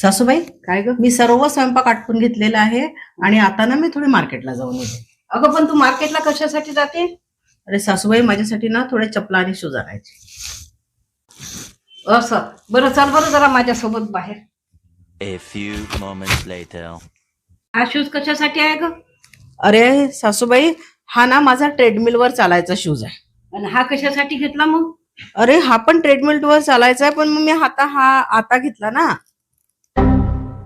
सासूबाई, काय ग? मी सर्व स्वयंपाक आटपून घेतलेला आहे आणि आता ना मी थोडी मार्केटला जाऊन येते. अगं पण तू मार्केटला कशासाठी जाते? अरे सासूबाई, माझ्यासाठी ना थोडे चपला आणि शूज आणायचे. असं बरं, चल बरं जरा माझ्यासोबत बाहेर. A few moments later. हा शूज कशासाठी आहे ग? अरे सासूबाई, हा ना माझा ट्रेडमिलवर चालायचा शूज आहे. आणि हा कशासाठी घेतला मग? अरे हा पण ट्रेडमिलवर चालायचा आहे, पण मग मी आता घेतला ना.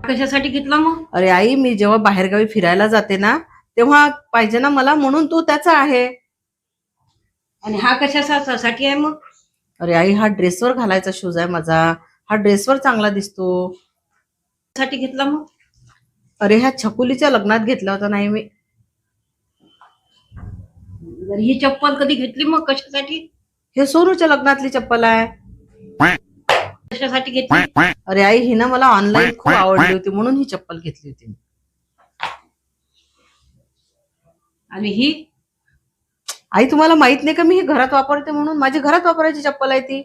कशासाठी घेतला मग? अरे आई, मी जेव्हा बाहेरगावी फिरायला जाते ना तेव्हा पाहिजे ना मला, म्हणून तो त्याचा आहे. आणि हा कशासाठी आहे मग? अरे आई, हा ड्रेसवर घालायचा शूज आहे माझा. हा ड्रेसवर चांगला दिसतो. साठी घेतला मग? अरे ह्या छकुलीच्या लग्नात घेतला होता नाही मी. जर ही चप्पल कधी घेतली मग कशासाठी? हे सोनूच्या लग्नातली चप्पल आहे. कशासाठी घेतली? अरे आई, ही ना मला ऑनलाईन खूप आवडली होती म्हणून ही चप्पल घेतली होती. आणि ही? आई, तुम्हाला माहित नाही का मी ही घरात वापरते म्हणून? माझी घरात वापरायची चप्पल आहे ती.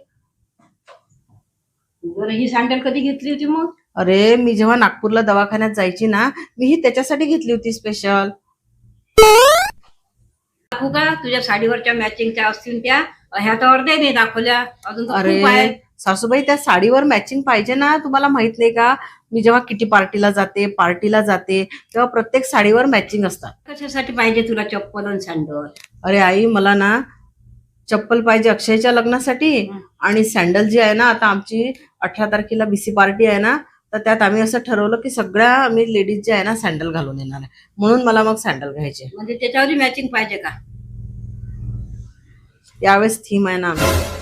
बरं, ही सँडल कधी घेतली होती मग? अरे मी जेव्हा नागपूरला दवाखान्यात जायची ना, मी ही त्याच्यासाठी घेतली होती स्पेशल. दाखवू का? तुझ्या साडीवरच्या मॅचिंगच्या असतील त्या. ह्या तर अर्ध्या नाही दाखवल्या, अजून तर अरे खूप आहे. सासूबाई, त्या साडीवर मॅचिंग पाहिजे ना. तुम्हाला माहित नाही का, मी जेव्हा किटी पार्टीला जाते तेव्हा प्रत्येक साडीवर मॅचिंग असतात. कशासाठी पाहिजे तुला चप्पल आणि सँडल? अरे आई, मला ना चप्पल पाहिजे अक्षयच्या लग्नासाठी, आणि सँडल जी आहे ना, आता आमची 18 तारखेला बीसी पार्टी आहे ना, तर त्यात आम्ही असं ठरवलं की सगळ्या आम्ही लेडीज जे आहे ना सँडल घालून येणार आहे, म्हणून मला मग सँडल घ्यायचे. म्हणजे त्याच्यावरही मॅचिंग पाहिजे का? यावेळेस थीम आहे ना आम्ही.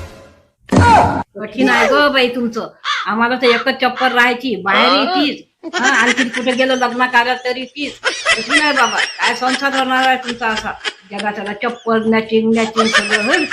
कठीण आहे ग बाई तुमचं. आम्हाला तर एकच चप्पल राहायची, बाहेर तीच, आणखी कुठे गेलो लग्न कार्यात तरी तीच. कठीण आहे बाबा. काय संसार होणार आहे तुमचा असा जगाचा? चप्पल मॅचिंग सगळं.